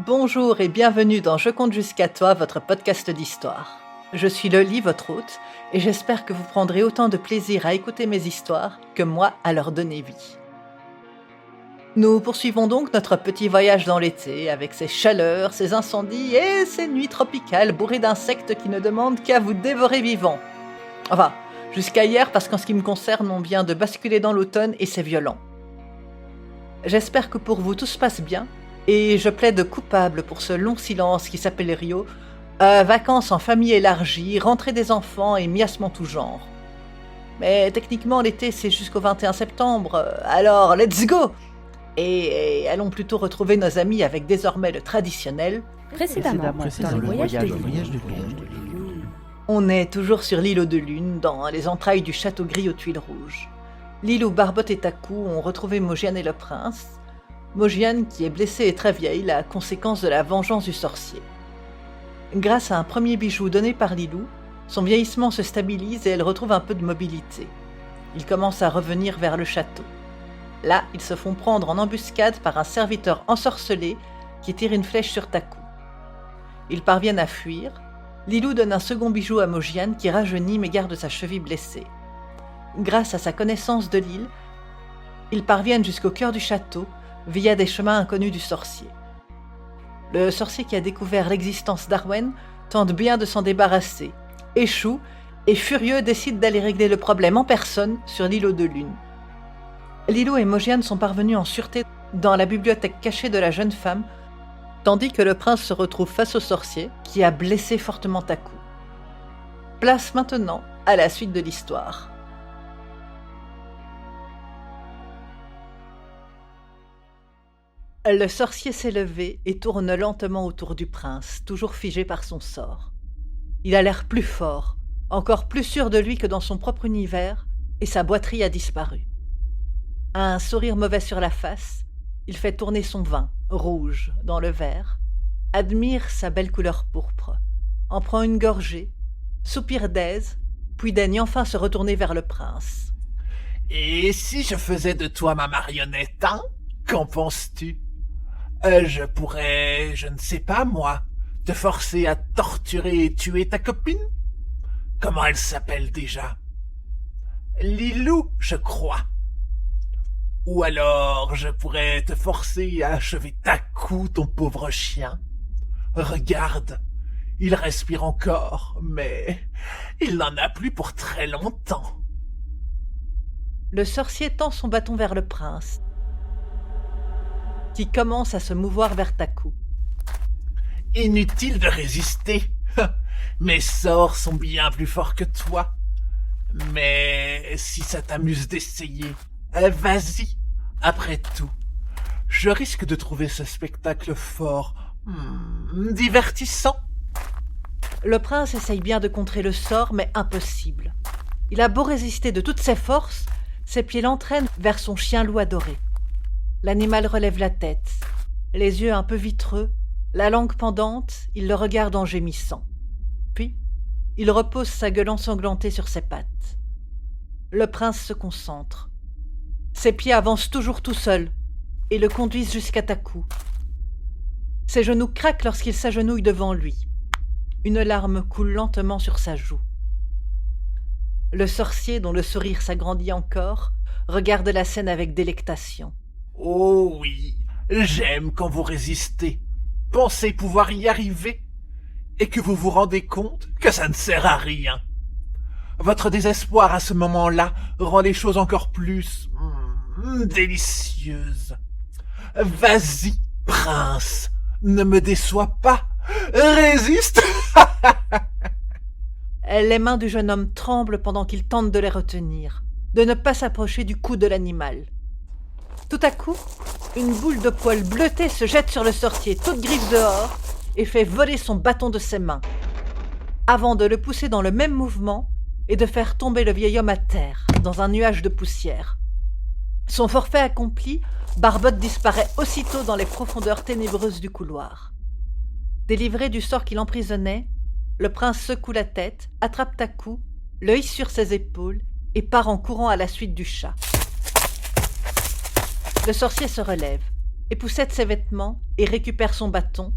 Bonjour et bienvenue dans Je compte jusqu'à toi, votre podcast d'histoire. Je suis Loli, votre hôte, et j'espère que vous prendrez autant de plaisir à écouter mes histoires que moi à leur donner vie. Nous poursuivons donc notre petit voyage dans l'été, avec ses chaleurs, ses incendies et ses nuits tropicales bourrées d'insectes qui ne demandent qu'à vous dévorer vivant. Enfin, jusqu'à hier, parce qu'en ce qui me concerne, on vient de basculer dans l'automne et c'est violent. J'espère que pour vous tout se passe bien, et je plaide coupable pour ce long silence qui s'appelle Rio, vacances en famille élargie, rentrée des enfants et miasmes en tout genre. Mais techniquement, l'été, c'est jusqu'au 21 septembre, alors let's go! Et allons plutôt retrouver nos amis avec désormais le traditionnel. Précédemment dans le voyage de Lune. On est toujours sur l'îlot de Lune, dans les entrailles du château gris aux tuiles rouges. L'île où Barbotte et Takou ont retrouvé Mogiane et le prince. Mogiane qui est blessée et très vieille, la conséquence de la vengeance du sorcier. Grâce à un premier bijou donné par Lilou, son vieillissement se stabilise et elle retrouve un peu de mobilité. Ils commencent à revenir vers le château. Là, ils se font prendre en embuscade par un serviteur ensorcelé qui tire une flèche sur Takou. Ils parviennent à fuir. Lilou donne un second bijou à Mogiane qui rajeunit mais garde sa cheville blessée. Grâce à sa connaissance de l'île, ils parviennent jusqu'au cœur du château via des chemins inconnus du sorcier. Le sorcier qui a découvert l'existence d'Arwen tente bien de s'en débarrasser, échoue et furieux décide d'aller régler le problème en personne sur l'îlot de Lune. Lilou et Mogiane sont parvenus en sûreté dans la bibliothèque cachée de la jeune femme, tandis que le prince se retrouve face au sorcier qui a blessé fortement Takou. Place maintenant à la suite de l'histoire. Le sorcier s'est levé et tourne lentement autour du prince, toujours figé par son sort. Il a l'air plus fort, encore plus sûr de lui que dans son propre univers, et sa boiterie a disparu. Un sourire mauvais sur la face, il fait tourner son vin, rouge, dans le verre, admire sa belle couleur pourpre, en prend une gorgée, soupire d'aise, puis daigne enfin se retourner vers le prince. « Et si je faisais de toi ma marionnette, hein? Qu'en penses-tu? Je pourrais, je ne sais pas moi, te forcer à torturer et tuer ta copine? Comment elle s'appelle déjà? Lilou, je crois. Ou alors je pourrais te forcer à achever Takou, ton pauvre chien. Regarde, il respire encore, mais il n'en a plus pour très longtemps. » Le sorcier tend son bâton vers le prince, qui commence à se mouvoir vers Takou. « Inutile de résister. Mes sorts sont bien plus forts que toi. Mais si ça t'amuse d'essayer, vas-y. Après tout, je risque de trouver ce spectacle fort, divertissant. » Le prince essaye bien de contrer le sort, mais impossible. Il a beau résister de toutes ses forces, ses pieds l'entraînent vers son chien-loup adoré. L'animal relève la tête, les yeux un peu vitreux, la langue pendante, il le regarde en gémissant. Puis, il repose sa gueule ensanglantée sur ses pattes. Le prince se concentre. Ses pieds avancent toujours tout seuls et le conduisent jusqu'à Takou. Ses genoux craquent lorsqu'il s'agenouille devant lui. Une larme coule lentement sur sa joue. Le sorcier, dont le sourire s'agrandit encore, regarde la scène avec délectation. « Oh oui, j'aime quand vous résistez. Pensez pouvoir y arriver, et que vous vous rendez compte que ça ne sert à rien. Votre désespoir à ce moment-là rend les choses encore plus délicieuses. Vas-y, prince, ne me déçois pas, résiste. » Les mains du jeune homme tremblent pendant qu'il tente de les retenir, de ne pas s'approcher du cou de l'animal. Tout à coup, une boule de poils bleutés se jette sur le sorcier, toute griffe dehors, et fait voler son bâton de ses mains, avant de le pousser dans le même mouvement et de faire tomber le vieil homme à terre, dans un nuage de poussière. Son forfait accompli, Barbotte disparaît aussitôt dans les profondeurs ténébreuses du couloir. Délivré du sort qui l'emprisonnait, le prince secoue la tête, attrape Takou, le hisse sur ses épaules et part en courant à la suite du chat. Le sorcier se relève. époussette ses vêtements et récupère son bâton,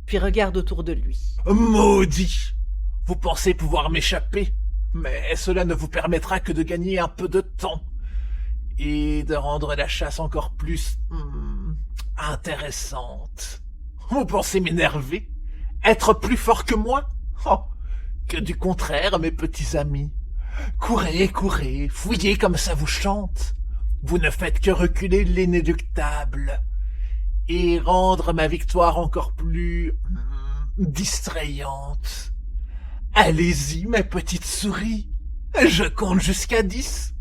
puis regarde autour de lui. Maudit! Vous pensez pouvoir m'échapper, mais cela ne vous permettra que de gagner un peu de temps et de rendre la chasse encore plus intéressante. Vous pensez m'énerver? Être plus fort que moi? Oh, que du contraire, mes petits amis. Courez, courez, fouillez comme ça vous chante. Vous ne faites que reculer l'inéluctable et rendre ma victoire encore plus distrayante. Allez-y, mes petites souris. Je compte jusqu'à 10.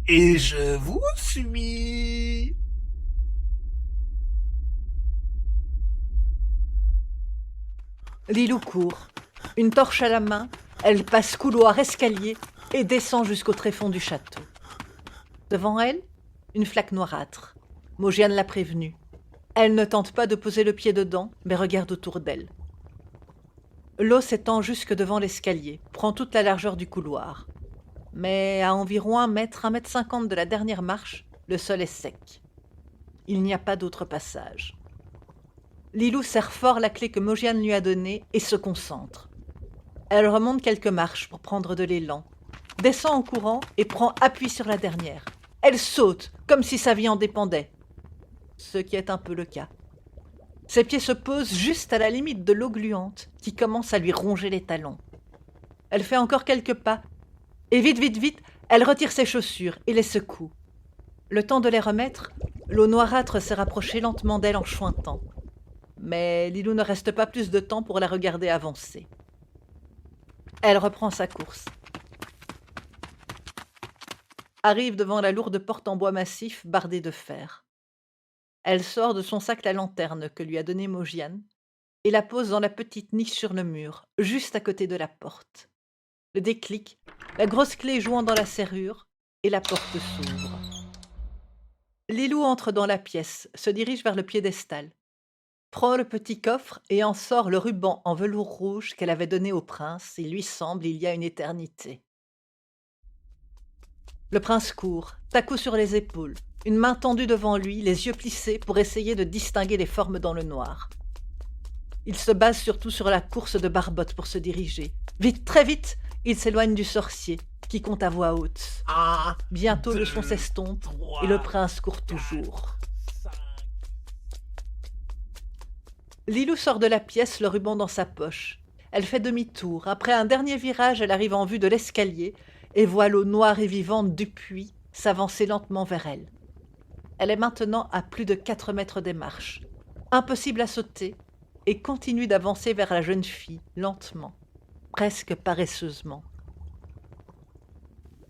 Et je vous suis. Lilou court. Une torche à la main, elle passe couloir, escalier et descend jusqu'au tréfonds du château. Devant elle, une flaque noirâtre. Mogiane l'a prévenue. Elle ne tente pas de poser le pied dedans, mais regarde autour d'elle. L'eau s'étend jusque devant l'escalier, prend toute la largeur du couloir. Mais à environ 1 mètre, 1,50 m de la dernière marche, le sol est sec. Il n'y a pas d'autre passage. Lilou serre fort la clé que Mogiane lui a donnée et se concentre. Elle remonte quelques marches pour prendre de l'élan, descend en courant et prend appui sur la dernière. Elle saute, comme si sa vie en dépendait. Ce qui est un peu le cas. Ses pieds se posent juste à la limite de l'eau gluante qui commence à lui ronger les talons. Elle fait encore quelques pas et vite, elle retire ses chaussures et les secoue. Le temps de les remettre, l'eau noirâtre s'est rapprochée lentement d'elle en chointant. Mais Lilou ne reste pas plus de temps pour la regarder avancer. Elle reprend sa course. Arrive devant la lourde porte en bois massif bardée de fer. Elle sort de son sac la lanterne que lui a donnée Mogiane et la pose dans la petite niche sur le mur, juste à côté de la porte. Le déclic, la grosse clé jouant dans la serrure, et la porte s'ouvre. Lilou entre dans la pièce, se dirige vers le piédestal, prend le petit coffre et en sort le ruban en velours rouge qu'elle avait donné au prince, il lui semble, il y a une éternité. Le prince court, tacot sur les épaules, une main tendue devant lui, les yeux plissés pour essayer de distinguer les formes dans le noir. Il se base surtout sur la course de Barbotte pour se diriger. Vite, très vite, il s'éloigne du sorcier, qui compte à voix haute. Bientôt le son s'estompe et le prince court toujours. Lilou sort de la pièce, le ruban dans sa poche. Elle fait demi-tour. Après un dernier virage, elle arrive en vue de l'escalier et voit l'eau noire et vivante du puits s'avancer lentement vers elle. Elle est maintenant à plus de 4 mètres des marches. Impossible à sauter, et continue d'avancer vers la jeune fille, lentement, presque paresseusement.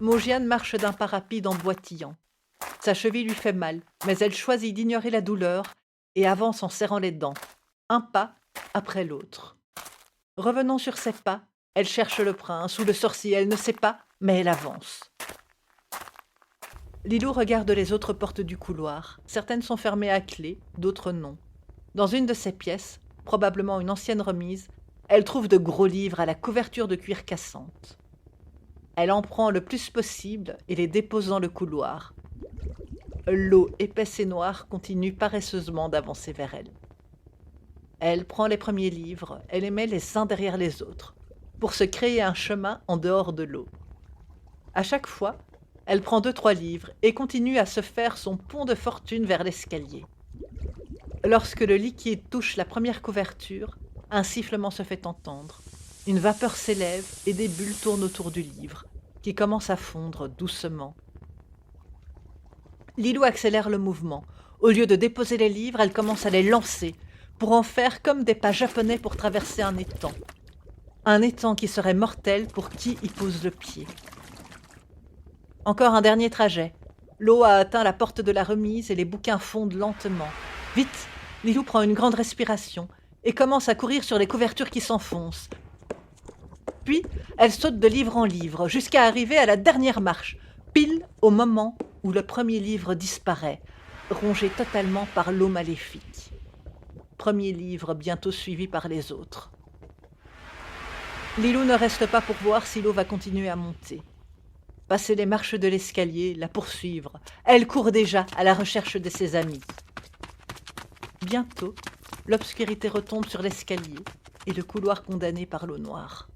Mogiane marche d'un pas rapide en boitillant. Sa cheville lui fait mal, mais elle choisit d'ignorer la douleur et avance en serrant les dents, un pas après l'autre. Revenant sur ses pas, elle cherche le prince ou le sorcier, elle ne sait pas, mais elle avance. Lilou regarde les autres portes du couloir. Certaines sont fermées à clé, d'autres non. Dans une de ces pièces, probablement une ancienne remise, elle trouve de gros livres à la couverture de cuir cassante. Elle en prend le plus possible et les dépose dans le couloir. L'eau épaisse et noire continue paresseusement d'avancer vers elle. Elle prend les premiers livres, elle les met les uns derrière les autres, pour se créer un chemin en dehors de l'eau. À chaque fois, elle prend 2-3 livres et continue à se faire son pont de fortune vers l'escalier. Lorsque le liquide touche la première couverture, un sifflement se fait entendre. Une vapeur s'élève et des bulles tournent autour du livre, qui commence à fondre doucement. Lilou accélère le mouvement. Au lieu de déposer les livres, elle commence à les lancer, pour en faire comme des pas japonais pour traverser un étang. Un étang qui serait mortel pour qui y pose le pied. Encore un dernier trajet. L'eau a atteint la porte de la remise et les bouquins fondent lentement. Vite, Lilou prend une grande respiration et commence à courir sur les couvertures qui s'enfoncent. Puis, elle saute de livre en livre jusqu'à arriver à la dernière marche, pile au moment où le premier livre disparaît, rongé totalement par l'eau maléfique. Premier livre bientôt suivi par les autres. Lilou ne reste pas pour voir si l'eau va continuer à monter. Passer les marches de l'escalier, la poursuivre. Elle court déjà à la recherche de ses amis. Bientôt, l'obscurité retombe sur l'escalier et le couloir condamné par l'eau noire.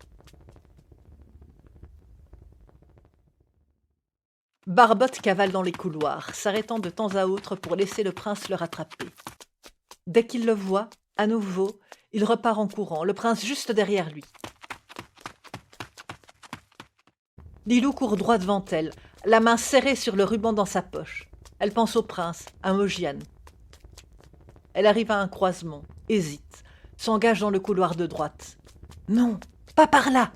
Barbotte cavale dans les couloirs, s'arrêtant de temps à autre pour laisser le prince le rattraper. Dès qu'il le voit, à nouveau, il repart en courant, le prince juste derrière lui. Lilou court droit devant elle, la main serrée sur le ruban dans sa poche. Elle pense au prince, à Mogiane. Elle arrive à un croisement, hésite, s'engage dans le couloir de droite. « Non, pas par là !»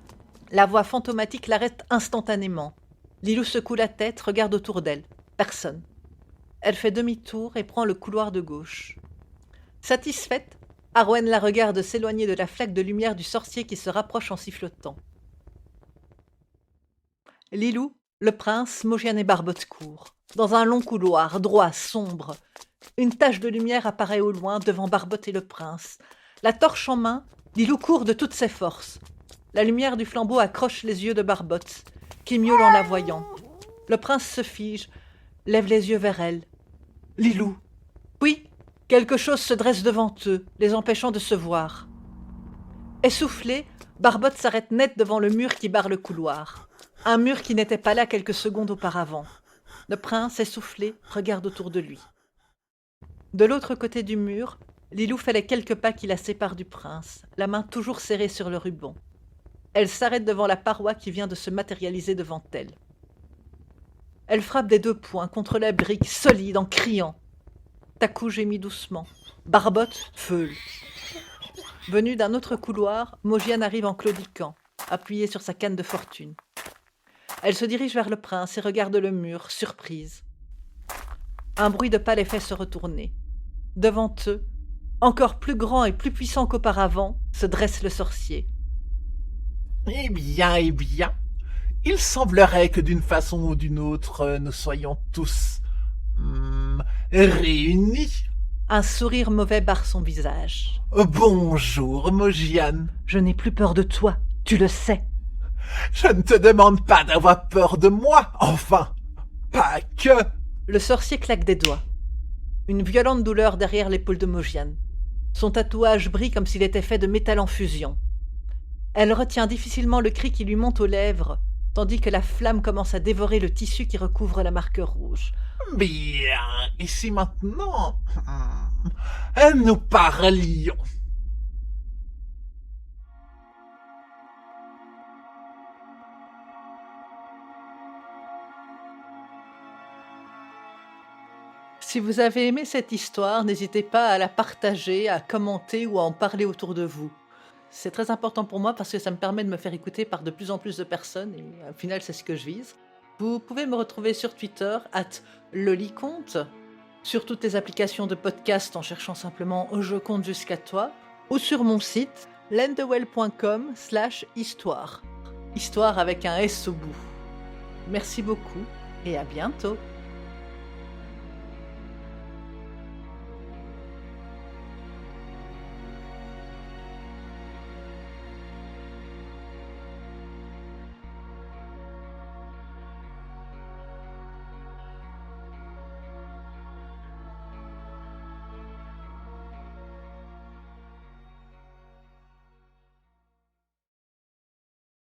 La voix fantomatique l'arrête instantanément. Lilou secoue la tête, regarde autour d'elle. Personne. Elle fait demi-tour et prend le couloir de gauche. Satisfaite, Arwen la regarde s'éloigner de la flaque de lumière du sorcier qui se rapproche en sifflotant. Lilou, le prince, Mogiane et Barbotte courent. Dans un long couloir, droit, sombre. Une tache de lumière apparaît au loin devant Barbotte et le prince. La torche en main, Lilou court de toutes ses forces. La lumière du flambeau accroche les yeux de Barbotte, qui miaule en la voyant. Le prince se fige, lève les yeux vers elle. Lilou. Puis, quelque chose se dresse devant eux, les empêchant de se voir. Essoufflée, Barbotte s'arrête net devant le mur qui barre le couloir. Un mur qui n'était pas là quelques secondes auparavant. Le prince, essoufflé, regarde autour de lui. De l'autre côté du mur, Lilou fait les quelques pas qui la séparent du prince, la main toujours serrée sur le ruban. Elle s'arrête devant la paroi qui vient de se matérialiser devant elle. Elle frappe des 2 poings contre la brique, solide, en criant. Takou gémit doucement. Barbotte feule. Venue d'un autre couloir, Mogiane arrive en claudiquant, appuyée sur sa canne de fortune. Elle se dirige vers le prince et regarde le mur, surprise. Un bruit de pas les fait se retourner. Devant eux, encore plus grand et plus puissant qu'auparavant, se dresse le sorcier. Eh bien, il semblerait que d'une façon ou d'une autre, nous soyons tous réunis. Un sourire mauvais barre son visage. Bonjour, Mogiane. Je n'ai plus peur de toi, tu le sais. Je ne te demande pas d'avoir peur de moi, enfin, pas que... Le sorcier claque des doigts. Une violente douleur derrière l'épaule de Mogiane. Son tatouage brille comme s'il était fait de métal en fusion. Elle retient difficilement le cri qui lui monte aux lèvres, tandis que la flamme commence à dévorer le tissu qui recouvre la marque rouge. Bien, ici maintenant, nous parlions. Si vous avez aimé cette histoire, n'hésitez pas à la partager, à commenter ou à en parler autour de vous. C'est très important pour moi parce que ça me permet de me faire écouter par de plus en plus de personnes et au final c'est ce que je vise. Vous pouvez me retrouver sur Twitter @loliconte, sur toutes les applications de podcast en cherchant simplement « Je compte jusqu'à toi » ou sur mon site lendewell.com/histoire. Histoire avec un S au bout. Merci beaucoup et à bientôt.